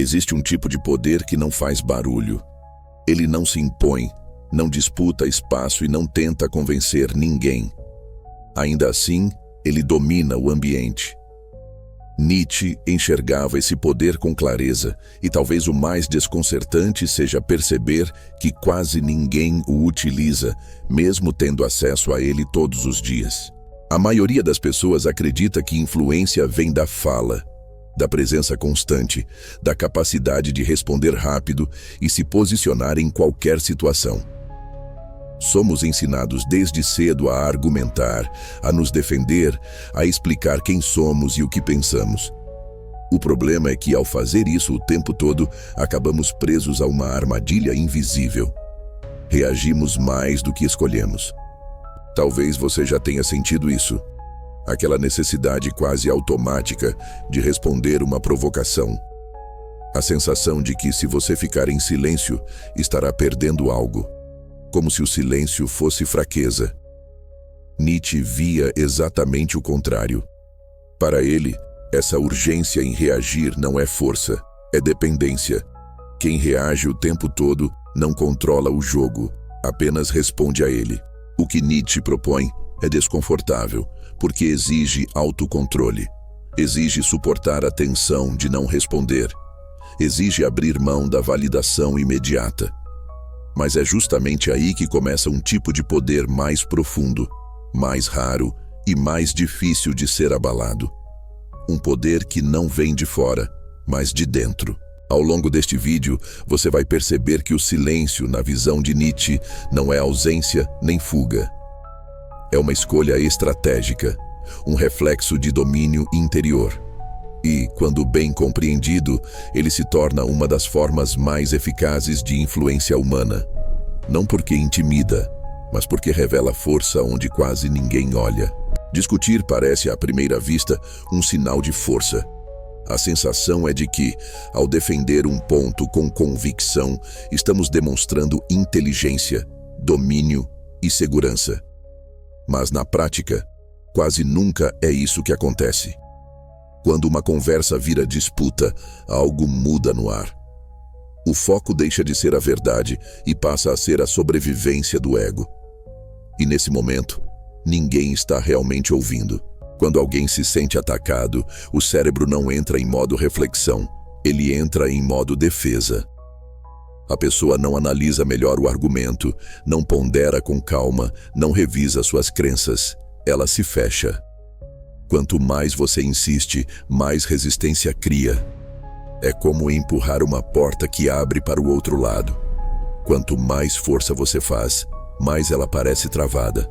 Existe um tipo de poder que não faz barulho. Ele não se impõe, não disputa espaço e não tenta convencer ninguém. Ainda assim, ele domina o ambiente. Nietzsche enxergava esse poder com clareza, e talvez o mais desconcertante seja perceber que quase ninguém o utiliza, mesmo tendo acesso a ele todos os dias. A maioria das pessoas acredita que influência vem da fala, da presença constante, da capacidade de responder rápido e se posicionar em qualquer situação. Somos ensinados desde cedo a argumentar, a nos defender, a explicar quem somos e o que pensamos. O problema é que, ao fazer isso o tempo todo, acabamos presos a uma armadilha invisível. Reagimos mais do que escolhemos. Talvez você já tenha sentido isso. Aquela necessidade quase automática de responder uma provocação. A sensação de que, se você ficar em silêncio, estará perdendo algo. Como se o silêncio fosse fraqueza. Nietzsche via exatamente o contrário. Para ele, essa urgência em reagir não é força, é dependência. Quem reage o tempo todo não controla o jogo, apenas responde a ele. O que Nietzsche propõe é desconfortável, porque exige autocontrole. Exige suportar a tensão de não responder. Exige abrir mão da validação imediata. Mas é justamente aí que começa um tipo de poder mais profundo, mais raro e mais difícil de ser abalado. Um poder que não vem de fora, mas de dentro. Ao longo deste vídeo, você vai perceber que o silêncio, na visão de Nietzsche, não é ausência nem fuga. É uma escolha estratégica, um reflexo de domínio interior. E, quando bem compreendido, ele se torna uma das formas mais eficazes de influência humana. Não porque intimida, mas porque revela força onde quase ninguém olha. Discutir parece, à primeira vista, um sinal de força. A sensação é de que, ao defender um ponto com convicção, estamos demonstrando inteligência, domínio e segurança. Mas, na prática, quase nunca é isso que acontece. Quando uma conversa vira disputa, algo muda no ar. O foco deixa de ser a verdade e passa a ser a sobrevivência do ego. E nesse momento, ninguém está realmente ouvindo. Quando alguém se sente atacado, o cérebro não entra em modo reflexão, ele entra em modo defesa. A pessoa não analisa melhor o argumento, não pondera com calma, não revisa suas crenças, ela se fecha. Quanto mais você insiste, mais resistência cria. É como empurrar uma porta que abre para o outro lado. Quanto mais força você faz, mais ela parece travada.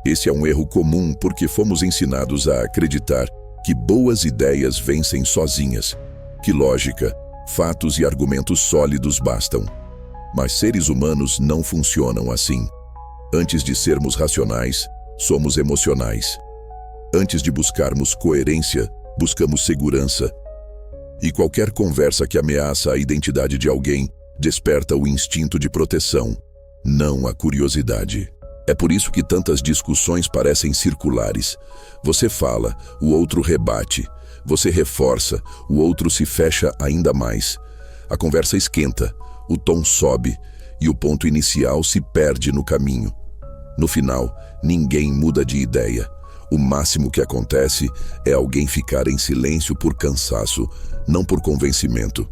Esse é um erro comum porque fomos ensinados a acreditar que boas ideias vencem sozinhas, que lógica, fatos e argumentos sólidos bastam. Mas seres humanos não funcionam assim. Antes de sermos racionais, somos emocionais. Antes de buscarmos coerência, buscamos segurança. E qualquer conversa que ameaça a identidade de alguém desperta o instinto de proteção, não a curiosidade. É por isso que tantas discussões parecem circulares. Você fala, o outro rebate. Você reforça, o outro se fecha ainda mais. A conversa esquenta, o tom sobe e o ponto inicial se perde no caminho. No final, ninguém muda de ideia. O máximo que acontece é alguém ficar em silêncio por cansaço, não por convencimento.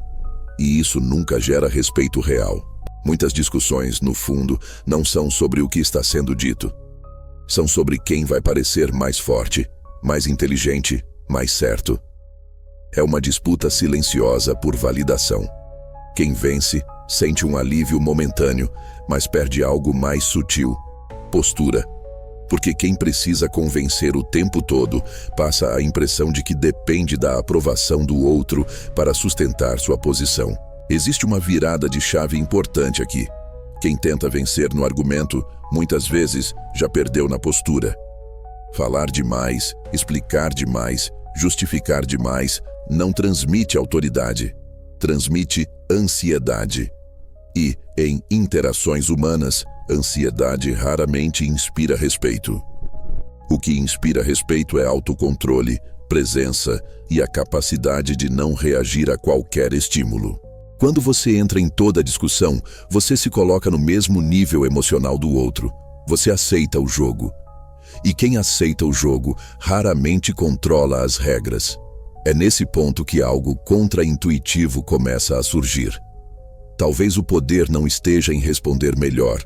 E isso nunca gera respeito real. Muitas discussões, no fundo, não são sobre o que está sendo dito. São sobre quem vai parecer mais forte, mais inteligente, mais certo. É uma disputa silenciosa por validação. Quem vence sente um alívio momentâneo, mas perde algo mais sutil: postura. Porque quem precisa convencer o tempo todo passa a impressão de que depende da aprovação do outro para sustentar sua posição. Existe uma virada de chave importante aqui. Quem tenta vencer no argumento, muitas vezes, já perdeu na postura. Falar demais, explicar demais, justificar demais, não transmite autoridade, transmite ansiedade. E, em interações humanas, ansiedade raramente inspira respeito. O que inspira respeito é autocontrole, presença e a capacidade de não reagir a qualquer estímulo. Quando você entra em toda a discussão, você se coloca no mesmo nível emocional do outro. Você aceita o jogo. E quem aceita o jogo raramente controla as regras. É nesse ponto que algo contra-intuitivo começa a surgir. Talvez o poder não esteja em responder melhor,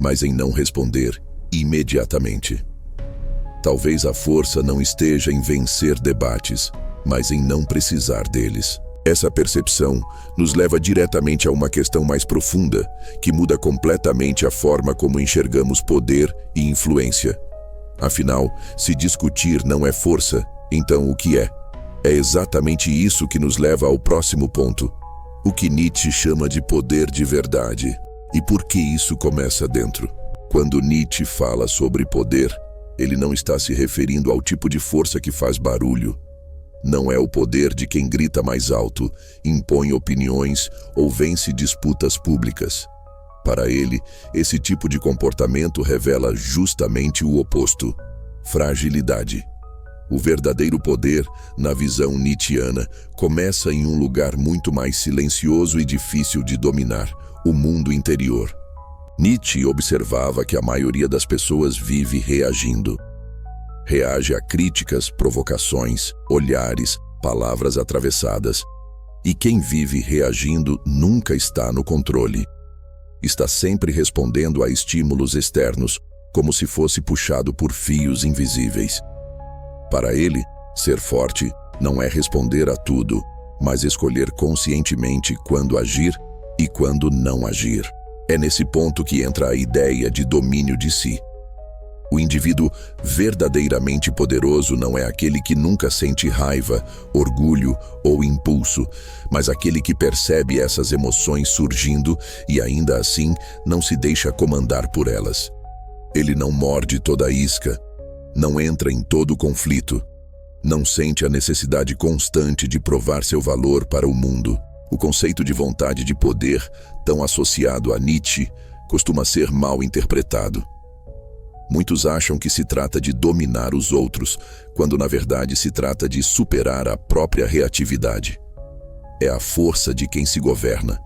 mas em não responder imediatamente. Talvez a força não esteja em vencer debates, mas em não precisar deles. Essa percepção nos leva diretamente a uma questão mais profunda, que muda completamente a forma como enxergamos poder e influência. Afinal, se discutir não é força, então o que é? É exatamente isso que nos leva ao próximo ponto. O que Nietzsche chama de poder de verdade. E por que isso começa dentro? Quando Nietzsche fala sobre poder, ele não está se referindo ao tipo de força que faz barulho. Não é o poder de quem grita mais alto, impõe opiniões ou vence disputas públicas. Para ele, esse tipo de comportamento revela justamente o oposto: fragilidade. O verdadeiro poder, na visão nietzschiana, começa em um lugar muito mais silencioso e difícil de dominar: o mundo interior. Nietzsche observava que a maioria das pessoas vive reagindo. Reage a críticas, provocações, olhares, palavras atravessadas. E quem vive reagindo nunca está no controle. Está sempre respondendo a estímulos externos, como se fosse puxado por fios invisíveis. Para ele, ser forte não é responder a tudo, mas escolher conscientemente quando agir e quando não agir. É nesse ponto que entra a ideia de domínio de si. O indivíduo verdadeiramente poderoso não é aquele que nunca sente raiva, orgulho ou impulso, mas aquele que percebe essas emoções surgindo e ainda assim não se deixa comandar por elas. Ele não morde toda a isca, não entra em todo o conflito, não sente a necessidade constante de provar seu valor para o mundo. O conceito de vontade de poder, tão associado a Nietzsche, costuma ser mal interpretado. Muitos acham que se trata de dominar os outros, quando na verdade se trata de superar a própria reatividade. É a força de quem se governa.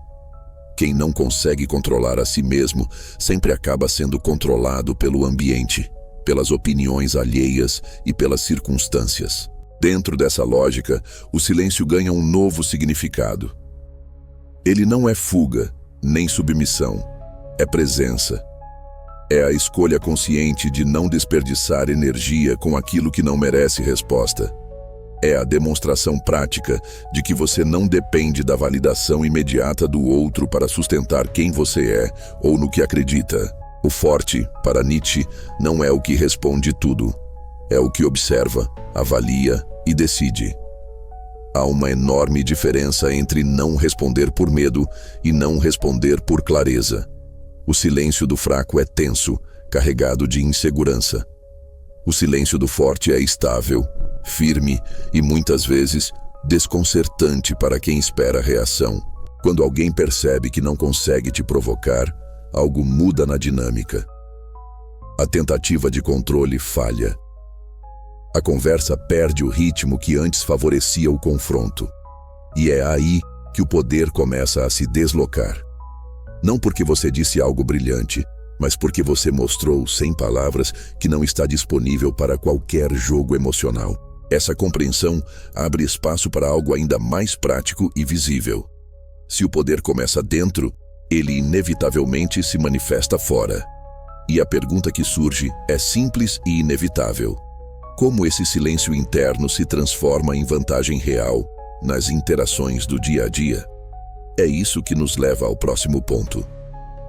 Quem não consegue controlar a si mesmo sempre acaba sendo controlado pelo ambiente, pelas opiniões alheias e pelas circunstâncias. Dentro dessa lógica, o silêncio ganha um novo significado. Ele não é fuga, nem submissão. É presença. É a escolha consciente de não desperdiçar energia com aquilo que não merece resposta. É a demonstração prática de que você não depende da validação imediata do outro para sustentar quem você é ou no que acredita. O forte, para Nietzsche, não é o que responde tudo. É o que observa, avalia e decide. Há uma enorme diferença entre não responder por medo e não responder por clareza. O silêncio do fraco é tenso, carregado de insegurança. O silêncio do forte é estável, firme e muitas vezes desconcertante para quem espera reação. Quando alguém percebe que não consegue te provocar, algo muda na dinâmica. A tentativa de controle falha. A conversa perde o ritmo que antes favorecia o confronto. E é aí que o poder começa a se deslocar. Não porque você disse algo brilhante, mas porque você mostrou, sem palavras, que não está disponível para qualquer jogo emocional. Essa compreensão abre espaço para algo ainda mais prático e visível. Se o poder começa dentro, ele inevitavelmente se manifesta fora. E a pergunta que surge é simples e inevitável: como esse silêncio interno se transforma em vantagem real nas interações do dia a dia? É isso que nos leva ao próximo ponto.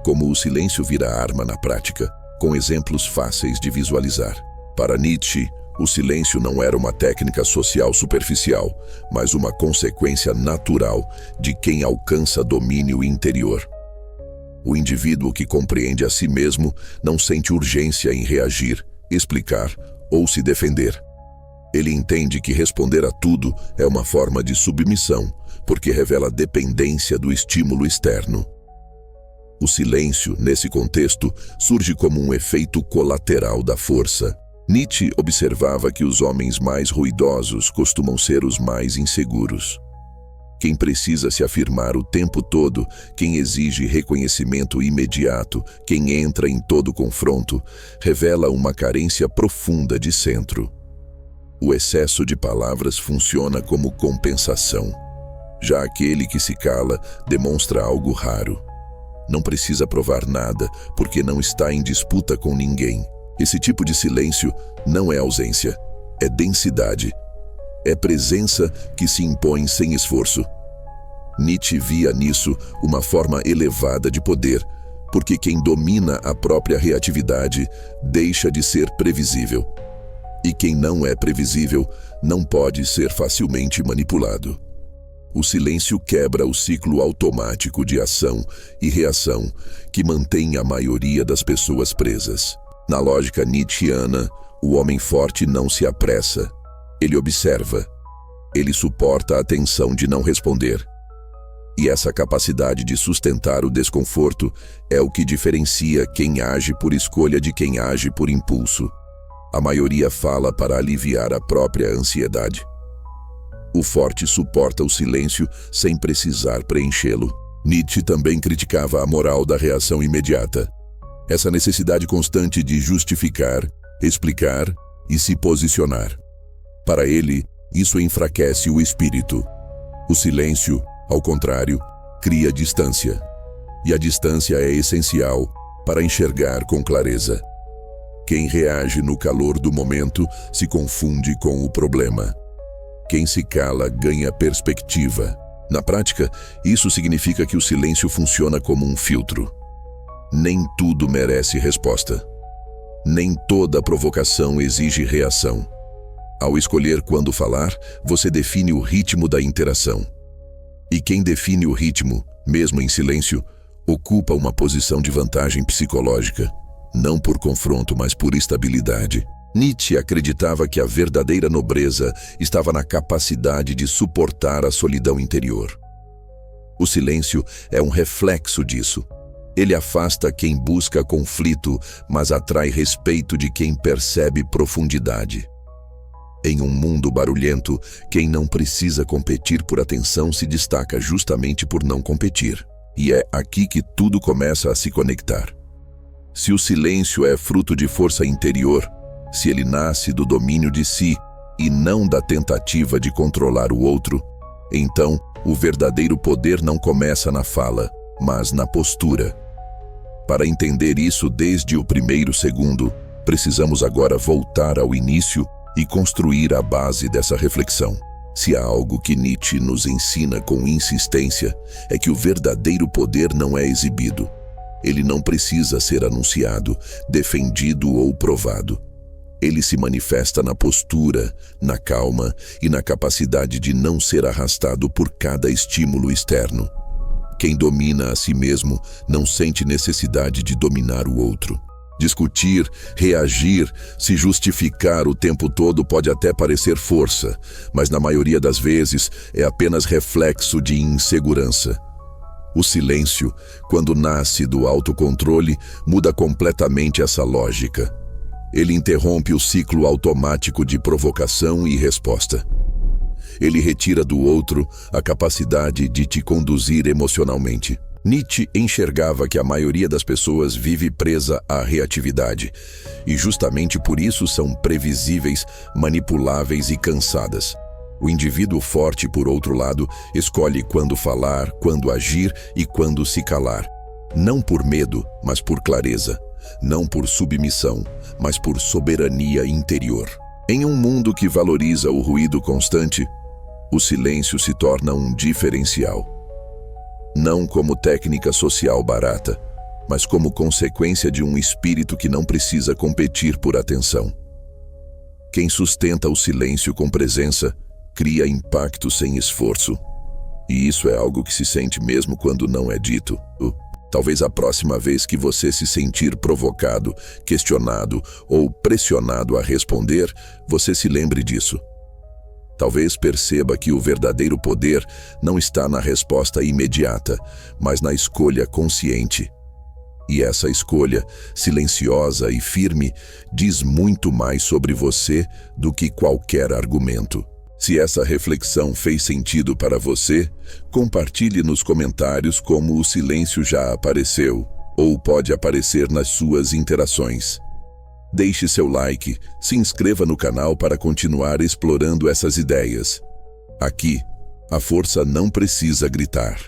Como o silêncio vira arma na prática, com exemplos fáceis de visualizar. Para Nietzsche, o silêncio não era uma técnica social superficial, mas uma consequência natural de quem alcança domínio interior. O indivíduo que compreende a si mesmo não sente urgência em reagir, explicar ou se defender. Ele entende que responder a tudo é uma forma de submissão, porque revela dependência do estímulo externo. O silêncio, nesse contexto, surge como um efeito colateral da força. Nietzsche observava que os homens mais ruidosos costumam ser os mais inseguros. Quem precisa se afirmar o tempo todo, quem exige reconhecimento imediato, quem entra em todo confronto, revela uma carência profunda de centro. O excesso de palavras funciona como compensação. Já aquele que se cala demonstra algo raro. Não precisa provar nada, porque não está em disputa com ninguém. Esse tipo de silêncio não é ausência, é densidade. É presença que se impõe sem esforço. Nietzsche via nisso uma forma elevada de poder, porque quem domina a própria reatividade deixa de ser previsível. E quem não é previsível não pode ser facilmente manipulado. O silêncio quebra o ciclo automático de ação e reação que mantém a maioria das pessoas presas. Na lógica nietzschiana, o homem forte não se apressa. Ele observa. Ele suporta a tensão de não responder. E essa capacidade de sustentar o desconforto é o que diferencia quem age por escolha de quem age por impulso. A maioria fala para aliviar a própria ansiedade. O forte suporta o silêncio sem precisar preenchê-lo. Nietzsche também criticava a moral da reação imediata. Essa necessidade constante de justificar, explicar e se posicionar. Para ele, isso enfraquece o espírito. O silêncio, ao contrário, cria distância. E a distância é essencial para enxergar com clareza. Quem reage no calor do momento se confunde com o problema. Quem se cala ganha perspectiva. Na prática, isso significa que o silêncio funciona como um filtro. Nem tudo merece resposta. Nem toda provocação exige reação. Ao escolher quando falar, você define o ritmo da interação. E quem define o ritmo, mesmo em silêncio, ocupa uma posição de vantagem psicológica, não por confronto, mas por estabilidade. Nietzsche acreditava que a verdadeira nobreza estava na capacidade de suportar a solidão interior. O silêncio é um reflexo disso. Ele afasta quem busca conflito, mas atrai respeito de quem percebe profundidade. Em um mundo barulhento, quem não precisa competir por atenção se destaca justamente por não competir. E é aqui que tudo começa a se conectar. Se o silêncio é fruto de força interior, se ele nasce do domínio de si e não da tentativa de controlar o outro, então o verdadeiro poder não começa na fala, mas na postura. Para entender isso desde o primeiro segundo, precisamos agora voltar ao início e construir a base dessa reflexão. Se há algo que Nietzsche nos ensina com insistência, é que o verdadeiro poder não é exibido. Ele não precisa ser anunciado, defendido ou provado. Ele se manifesta na postura, na calma e na capacidade de não ser arrastado por cada estímulo externo. Quem domina a si mesmo não sente necessidade de dominar o outro. Discutir, reagir, se justificar o tempo todo pode até parecer força, mas na maioria das vezes é apenas reflexo de insegurança. O silêncio, quando nasce do autocontrole, muda completamente essa lógica. Ele interrompe o ciclo automático de provocação e resposta. Ele retira do outro a capacidade de te conduzir emocionalmente. Nietzsche enxergava que a maioria das pessoas vive presa à reatividade, e justamente por isso são previsíveis, manipuláveis e cansadas. O indivíduo forte, por outro lado, escolhe quando falar, quando agir e quando se calar. Não por medo, mas por clareza. Não por submissão, mas por soberania interior. Em um mundo que valoriza o ruído constante, o silêncio se torna um diferencial. Não como técnica social barata, mas como consequência de um espírito que não precisa competir por atenção. Quem sustenta o silêncio com presença, cria impacto sem esforço. E isso é algo que se sente mesmo quando não é dito. Talvez a próxima vez que você se sentir provocado, questionado ou pressionado a responder, você se lembre disso. Talvez perceba que o verdadeiro poder não está na resposta imediata, mas na escolha consciente. E essa escolha, silenciosa e firme, diz muito mais sobre você do que qualquer argumento. Se essa reflexão fez sentido para você, compartilhe nos comentários como o silêncio já apareceu ou pode aparecer nas suas interações. Deixe seu like, se inscreva no canal para continuar explorando essas ideias. Aqui, a força não precisa gritar.